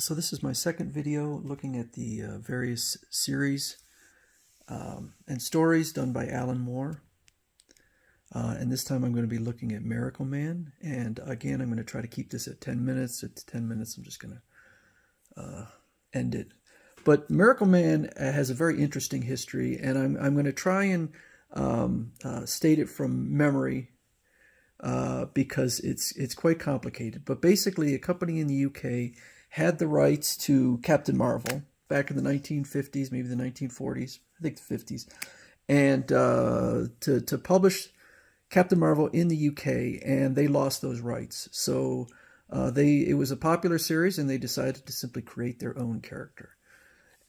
So this is my second video looking at the various series and stories done by Alan Moore. And this time I'm going to be looking at Miracleman. And again, I'm going to try to keep this at 10 minutes. At 10 minutes, I'm just going to end it. But Miracleman has a very interesting history, and I'm going to try and state it from memory because it's quite complicated. But basically, a company in the UK had the rights to Captain Marvel back in the 1950s, maybe the 1940s, I think the 50s, and to publish Captain Marvel in the UK, and they lost those rights. So it was a popular series, and they decided to simply create their own character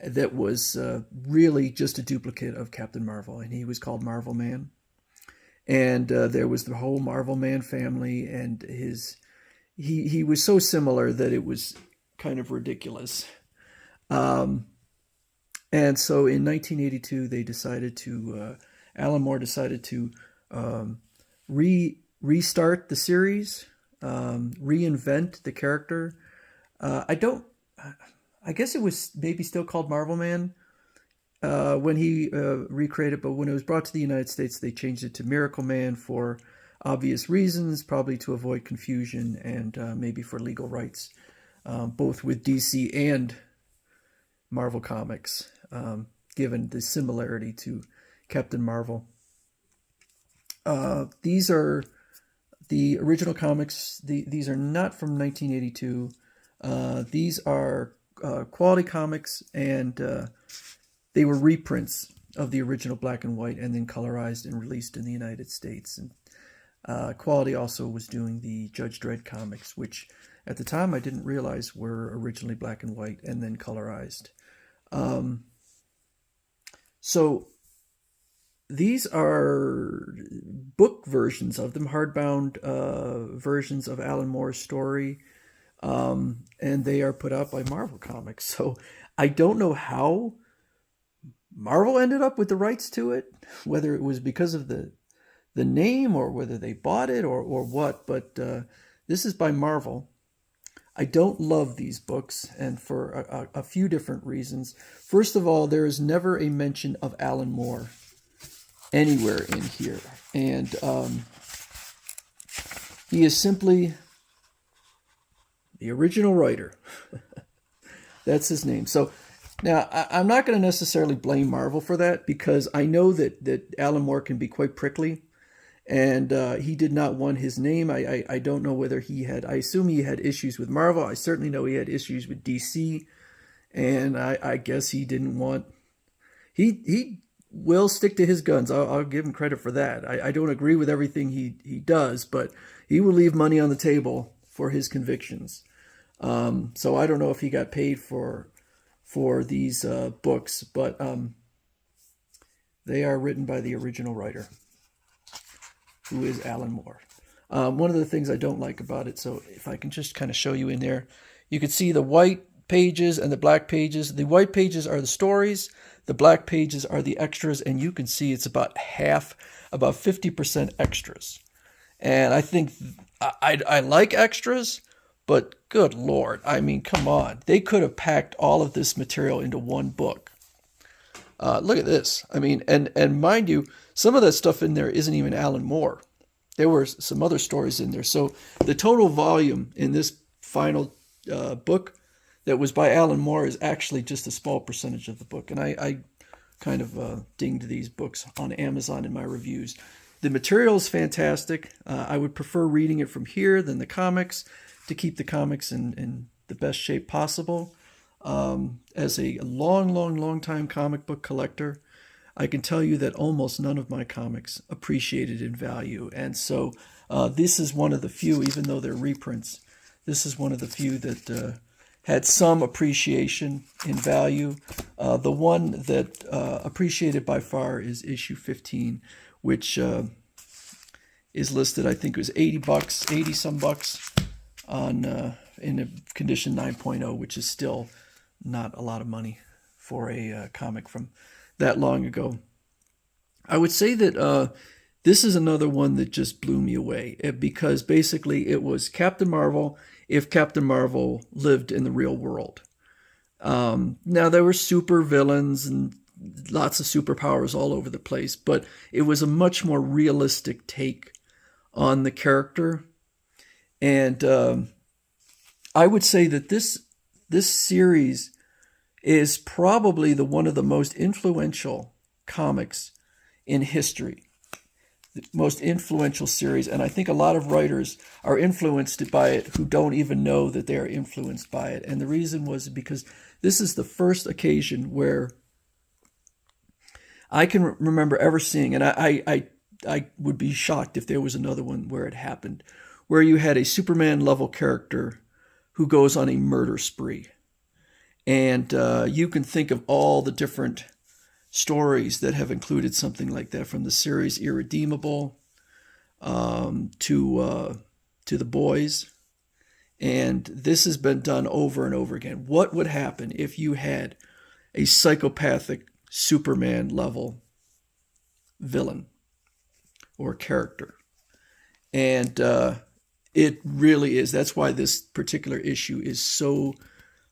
that was really just a duplicate of Captain Marvel, and he was called Miracleman. And there was the whole Miracleman family, and he was so similar that it was kind of ridiculous. And so in 1982, they decided to, Alan Moore decided to restart the series, reinvent the character. I guess it was maybe still called Miracleman when he recreated, but when it was brought to the United States, they changed it to Miracleman for obvious reasons, probably to avoid confusion and maybe for legal rights, both with DC and Marvel Comics, given the similarity to Captain Marvel. These are the original comics. These are not from 1982. These are quality comics, and they were reprints of the original black and white and then colorized and released in the United States. And Quality also was doing the Judge Dredd comics, which at the time I didn't realize were originally black and white and then colorized. So these are book versions of them, hardbound versions of Alan Moore's story. And they are put out by Marvel Comics. So I don't know how Marvel ended up with the rights to it, whether it was because of the name or whether they bought it or what, but this is by Marvel. I don't love these books, and for a few different reasons. First of all, there is never a mention of Alan Moore anywhere in here, and he is simply the original writer. That's his name. So now I'm not going to necessarily blame Marvel for that, because I know that Alan Moore can be quite prickly, and he did not want his name. I don't know whether he had, I assume he had issues with Marvel. I certainly know he had issues with DC, and I guess he didn't want, he will stick to his guns. I'll give him credit for that. I don't agree with everything he does, but he will leave money on the table for his convictions. So I don't know if he got paid for these books, but they are written by the original writer, who is Alan Moore. One of the things I don't like about it, so if I can just kind of show you in there, you can see the white pages and the black pages. The white pages are the stories, the black pages are the extras, and you can see it's about half, about 50% extras. And I think I like extras, but good Lord, I mean, come on. They could have packed all of this material into one book. Look at this. I mean, and mind you, some of that stuff in there isn't even Alan Moore. There were some other stories in there. So the total volume in this final book that was by Alan Moore is actually just a small percentage of the book. And I kind of dinged these books on Amazon in my reviews. The material is fantastic. I would prefer reading it from here than the comics, to keep the comics in the best shape possible. As a long time comic book collector, I can tell you that almost none of my comics appreciated in value. And so this is one of the few, even though they're reprints, this is one of the few that had some appreciation in value. The one that appreciated by far is issue 15, which is listed, I think it was 80 some bucks on in a condition 9.0, which is still not a lot of money for a comic from that long ago. I would say that this is another one that just blew me away, because basically it was Captain Marvel if Captain Marvel lived in the real world. Now there were super villains and lots of superpowers all over the place, but it was a much more realistic take on the character. And I would say that this series is probably the one of the most influential comics in history, the most influential series. And I think a lot of writers are influenced by it who don't even know that they are influenced by it. And the reason was because this is the first occasion where I can remember ever seeing, and I would be shocked if there was another one where it happened, where you had a Superman level character who goes on a murder spree. And you can think of all the different stories that have included something like that, from the series Irredeemable to The Boys. And this has been done over and over again. What would happen if you had a psychopathic Superman level villain or character? And it really is. That's why this particular issue is so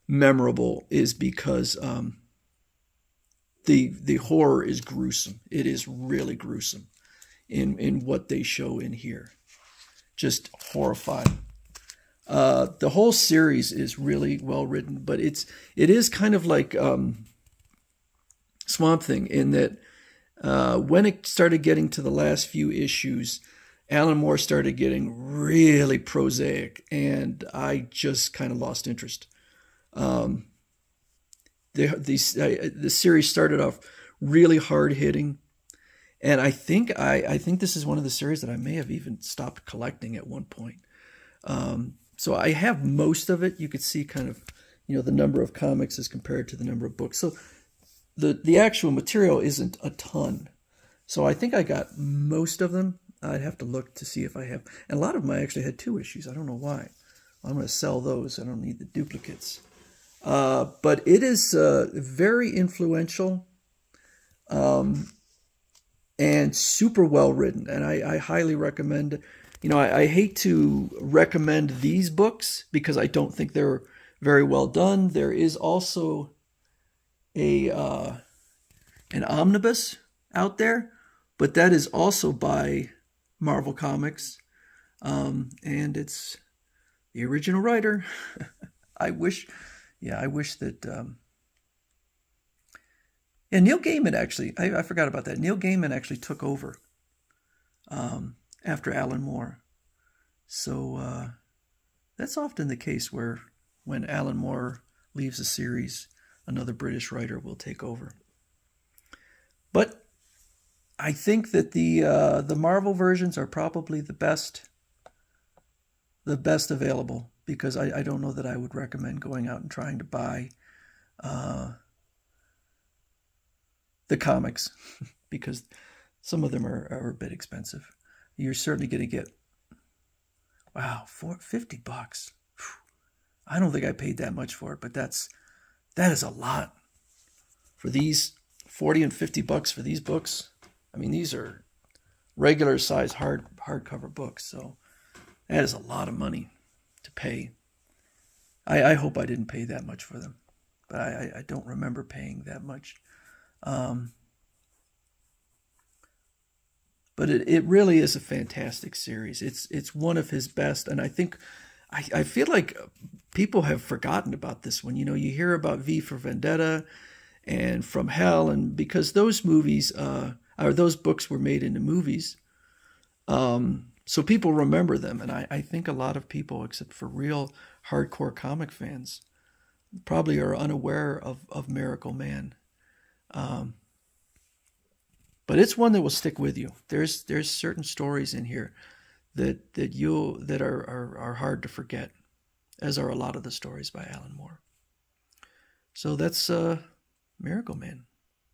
memorable, is because the horror is gruesome. It is really gruesome in what they show in here. Just horrifying. The whole series is really well written, but it is kind of like Swamp Thing in that when it started getting to the last few issues, Alan Moore started getting really prosaic, and I just kind of lost interest. The series started off really hard hitting, and I think this is one of the series that I may have even stopped collecting at one point. So I have most of it. You could see kind of, the number of comics as compared to the number of books. So the actual material isn't a ton. So I think I got most of them. I'd have to look to see if I have. And a lot of them I actually had 2 issues. I don't know why. I'm going to sell those. I don't need the duplicates. But it is very influential and super well written. And I highly recommend it. I hate to recommend these books because I don't think they're very well done. There is also an omnibus out there, but that is also by Marvel Comics, and it's the original writer. I wish that. And Neil Gaiman actually, I forgot about that. Neil Gaiman actually took over after Alan Moore. So that's often the case where when Alan Moore leaves a series, another British writer will take over. But I think that the Marvel versions are probably the best available, because I don't know that I would recommend going out and trying to buy the comics because some of them are a bit expensive. You're certainly going to get, wow, $50. I don't think I paid that much for it, but that is a lot for these $40 and $50 for these books. I mean, these are regular size hardcover books, so that is a lot of money to pay. I hope I didn't pay that much for them, but I don't remember paying that much. But it really is a fantastic series. It's one of his best, and I think I feel like people have forgotten about this one. You hear about V for Vendetta and From Hell, and because those movies or those books were made into movies, so people remember them. And I think a lot of people, except for real hardcore comic fans, probably are unaware of Miracleman. But it's one that will stick with you. There's certain stories in here that are hard to forget, as are a lot of the stories by Alan Moore. So that's Miracleman.